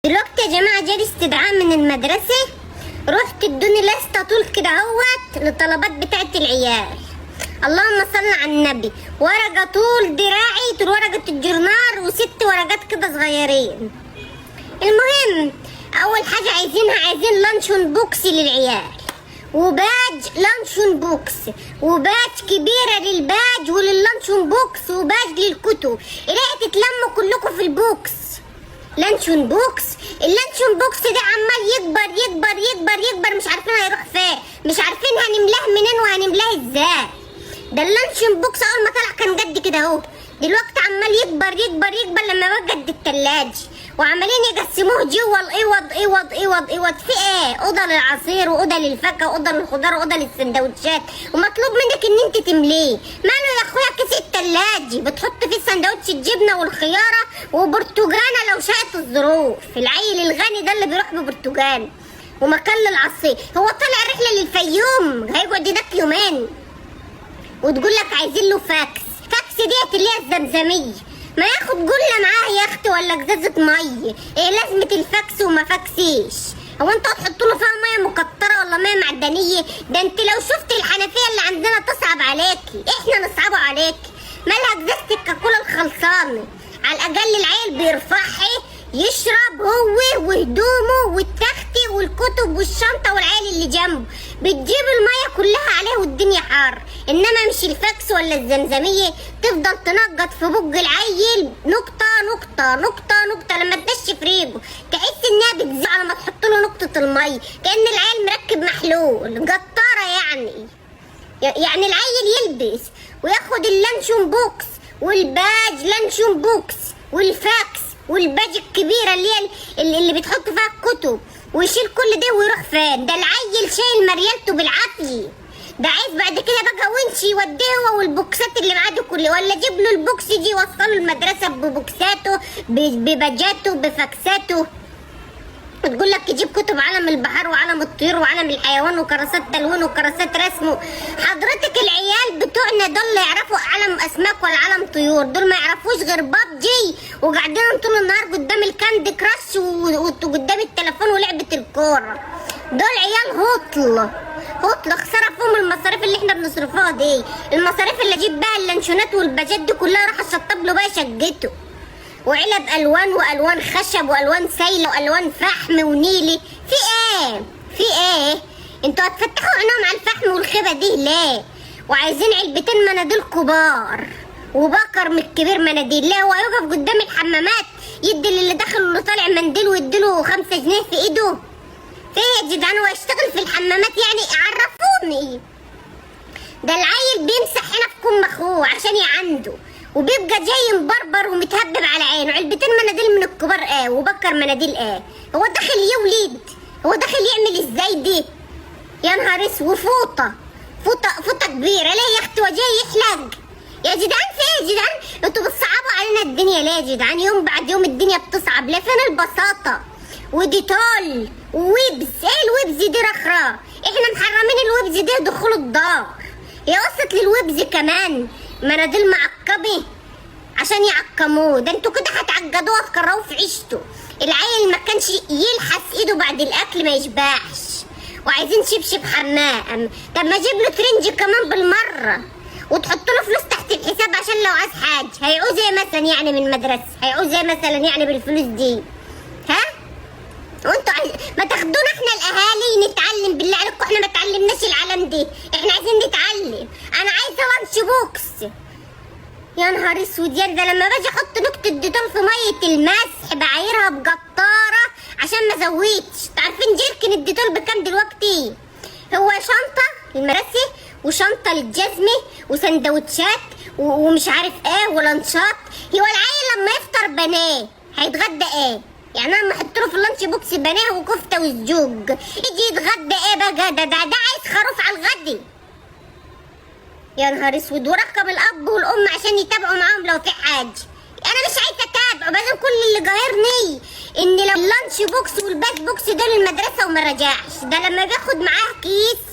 دلوقتي يا جماعة جالي استدعاء من المدرسة. رحت ادوني لستة طول كده اهوت للطلبات بتاعت العيال. اللهم صل على النبي. ورقة طول دراعي طول ورقة الجورنال وست ورقات كده صغيرين. المهم اول حاجة عايزين لانشون بوكس للعيال، وباج لانشون بوكس، وباج كبيرة للباج ولللانشون بوكس، وباج للكتب. الاقي تتلموا كلكم في البوكس لانشون بوكس. اللانشون بوكس ده عمال يكبر يكبر يكبر يكبر، مش عارفين هيروح فين، مش عارفين هنملاه منين وهنملاه ازاي. ده اللانشون بوكس اول ما طلع كان قد كده اهو، دلوقتي عمال يكبر يكبر يكبر لما بقى قد التلاجة، وعمالين يقسموه جوه الاوض في ايه؟ اوضه للعصير واوضه للفاكهه واوضه للخضار واوضه للسندوتشات، ومطلوب منك ان انت تمليه. ماله يا اخويا كيس التلاجة بتحط فيه سندوتش الجبنه والخياره وبرتقانه لو شاءت الظروف. العيل الغني ده اللي بيروح ببرتقان ومكان للعصير. هو طالع رحله للفيوم هيقعد هناك يومين وتقول لك عايزين له فاكس ديت اللي هي الزمزميه. ما ياخد جله معاه يا اختي ولا ازازه ميه. ايه لازمه الفاكس وما فاكسيش؟ هو انتوا هتحطوا له فيها ميه مكتره ولا ميه معدنيه؟ ده انت لو شفت الحنفيه اللي عندنا تصعب عليكي، احنا نصعبه عليكي. مالها ازازه الكاكولا الخلصانه؟ على الاقل العيل بيرفعها يشرب هو وهدومه والتختي والكتب والشنطه والعيل اللي جنبه، بتجيب الميه كلها عليه والدنيا حار. انما مش الفاكس ولا الزمزميه تفضل تنقط في بق العيل نقطه نقطه نقطه نقطه لما تنشف ريقه، تحس انها بتزيد على ما تحط له نقطه الميه، كان العيل مركب محلول قطاره يعني العيل يلبس وياخد اللانشون بوكس والباج لانشون بوكس والفاكس والباج الكبيره اللي بتحط فيها الكتب، ويشيل كل ده ويروح فين؟ ده العيل شايل مريالته بالعافيه. ده عايز بعد كده بقى ونش يوديه هو والبوكسات اللي معاه دي كلها، ولا جيب له البوكس يجي يوصله المدرسه ببوكساته بباجاته بفاكساته. وتقول لك يجيب كتب عالم البحر وعالم الطيور وعالم الحيوان وكراسات تلوين وكراسات رسم. حضرتك العيال بتوعنا دول يعرفوا عالم اسماك ولا عالم طيور؟ دول ما يعرفوش غير بابجي وقاعدين طول النهار قدام الكاندي كراش وقدام التليفون ولعبه الكوره. دول عيال هطل خساره فيهم المصاريف اللي احنا بنصرفها دي، المصاريف اللي اجيب بها اللانشونات والباجات دي كلها راح اشطب له بقى شقته، وعلب الوان والوان خشب والوان سايله والوان فحم ونيلي. في ايه انتوا هتفتحوا عينهم على الفحم والخيبه دي ليه؟ وعايزين علبتين مناديل كبار وبكر من الكبير مناديل ليه؟ هو يقف قدام الحمامات يدي للي داخل واللي طالع منديل ويديله 5 جنيه في ايده؟ في ايه يا جدعان؟ هو يشتغل في الحمامات يعني؟ عرفوني. ده العيل بيمسح هنا في كم اخوه عشان يعنده، وبيبقى جاي مبربر ومتهبب على عينه. علبتين مناديل من الكبار ايه وبكر مناديل ايه؟ هو داخل يولد؟ هو داخل يعمل ازاي دي؟ يا نهار اسود. فوطه كبيره ليه يا اختي وجاي يحلق؟ يا جدعان في ايه يا جدعان؟ انتوا بتصعبوا علينا الدنيا ليه يا جدعان؟ يوم بعد يوم الدنيا بتصعب ليه؟ فين البساطه؟ وديتول وويبز. ايه الويبز دي رخرة؟ احنا محرمين الويبز دي دخول الدار. يا وصلت للويبز كمان مناديل معقمه عشان يعقموه. ده انتوا كده هتعقدوه وتكرهوه في عيشته. العيل ما كانش يلحس ايده بعد الاكل ما يشبعش، وعايزين شبشب حمام. طب ما اجيب له ترنج كمان بالمره وتحط له فلوس تحت الحساب عشان لو عايز حاجه. هيعوز ايه مثلا يعني من المدرسه؟ هيعوز ايه مثلا يعني بالفلوس دي؟ ها؟ وانتوا ما تاخدونا احنا الاهالي نتعلم بالله عليكم. احنا ما اتعلمناش العالم دي، احنا عايزين نتعلم. انا عايزه لانش بوكس. يا نهار اسود. يعني ده لما باجي احط نقطه ديتول في ميه المسح بعايرها بقطاره عشان ما ازودش. عارفين جيركن الديتول بكام دلوقتي؟ هو شنطه للمدرسه وشنطه للجزمه وسندوتشات ومش عارف ايه ولانشات. هو العيل لما يفطر بانيه هيتغدى ايه؟ يعني انا احط له في اللانش بوكس بانيه وكفته وسجوج، يجي يتغدى ايه بقى؟ ده عايز خروف على الغدي. يا نهار اسود. وركب الاب والام عشان يتابعوا معاهم لو في حاجه. انا مش عايزه اتابع، بعدين كل اللي قاهرني ان لو اللانش بوكس والباك بوكس دول المدرسه وما رجعش. ده لما بياخد معاه كيس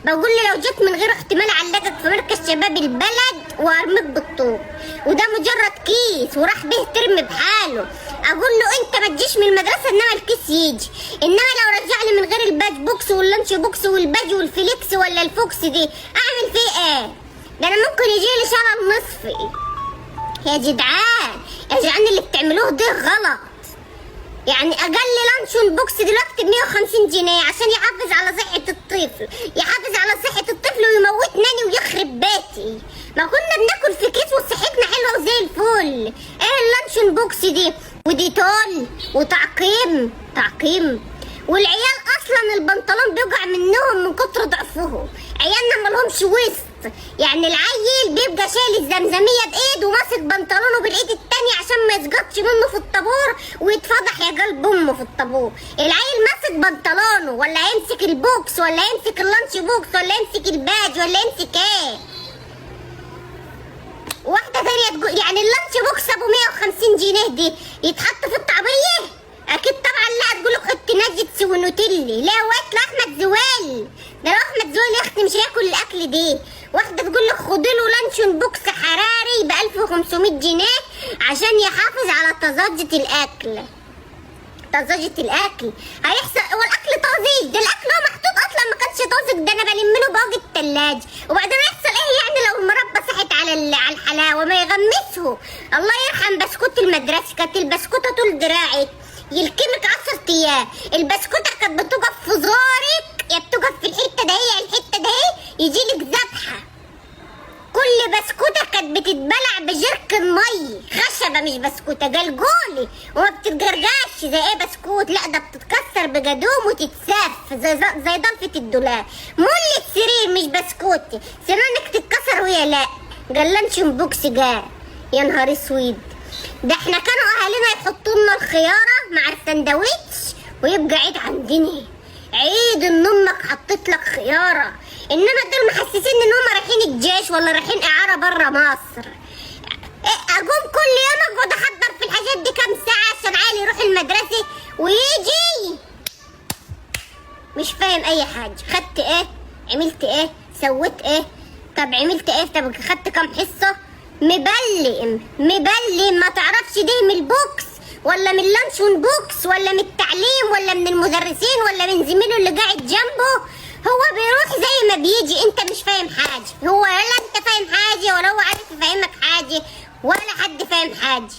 بقول له لو جيت من غير احتمال اعلقك في مركز شباب البلد وارميك بالطوب، وده مجرد كيس وراح به ترمي بحاله. اقول له انت ما تجيش من المدرسه انما الكيس يجي، انما لو رجع لي من غير الباج بوكس واللانش بوكس والباج والفليكس ولا الفوكس دي اعمل فيه ايه؟ ده انا ممكن يجي لي شلل نصفي. يا جدعان يا جدعان اللي بتعملوه ده غلط. يعني اقل لانشون بوكس دلوقتي ب 150 جنيه عشان يحافظ على صحه الطفل، يحافظ على صحه الطفل ويموتني ويخرب بيتي. ما كنا بناكل في كيس وصحتنا حلوه وزي الفل. ايه اللانشون بوكس دي؟ وديتول وتعقيم والعيال اصلا البنطلون بيوجع منهم من كتر ضعفهم. عيالنا مالهمش وسط، يعني العيل بيبقى شايل الزمزميه بايده وماسك بنطلونه بالايد التانيه عشان ما يسقطش منه في الطابور ويتفضح يا قلب امه في الطابور. العيل ماسك بنطلونه ولا يمسك البوكس ولا يمسك اللانش بوكس ولا يمسك الباج ولا يمسك ايه؟ واحده تانيه تقول يعني اللانش بوكس ابو 150 جنيه دي يتحط في الطعميه؟ اكيد طبعا لا. تقول لك حط ناجتس ونوتيلي، لا واكل احمد زويل، ده لو احمد زويل يا اختي مش هياكل الاكل دي. واحده تقول لك خدي له لانشون بوكس حراري ب 1500 جنيه عشان يحافظ على طازجه الاكل. هيحصل هو الاكل طازج؟ ده الاكل هو محطوط اصلا ما كانش طازج، ده انا بلم له باقي الثلاجه. وبعدين هيحصل ايه يعني لو المربى صحت على الحلاوه؟ ما يغمسه. الله يرحم بسكوت المدرسه، كانت البسكوته طول دراعي يلكمك 10 ايام. البسكوته كانت بتقف في زورك يا بتقف في الحته دهي يجيلك ذبحه. كل بسكوته كانت بتتبلع بجركن مي، خشبه مش بسكوته جلجولي، وما بتتجرجعش زي ايه بسكوت، لا ده بتتكسر بجدوم وتتساف زي ضلفه الدولاب. مولة سرير مش بسكوتي، سنانك تتكسر ويا لا. قال لانشون بوكس جاء، يا نهار اسود. ده احنا كانوا اهالينا يحطوا لنا الخياره مع السندوتش ويبقى عيد عندنا، عيد ان امك حطت لك خياره. انما دول محسسين ان هم رايحين الجيش ولا رايحين اعاره بره مصر. اقوم كل يوم اقعد احضر في الحاجات دي كام ساعه عشان عيالي يروح المدرسه ويجي مش فاهم اي حاجه. خدت ايه؟ عملت ايه؟ سويت ايه؟ طب عملت ايه؟ طب خدت كام حصه؟ مبلم ما تعرفش ده من البوكس ولا من اللانشون بوكس ولا من التعليم ولا من المدرسين ولا من زميله اللي قاعد جنبه. هو بيروح زي ما بيجي، انت مش فاهم حاجه. هو ولا انت فاهم حاجه ولا هو عارف يفهمك حاجه ولا حد فاهم حاجه.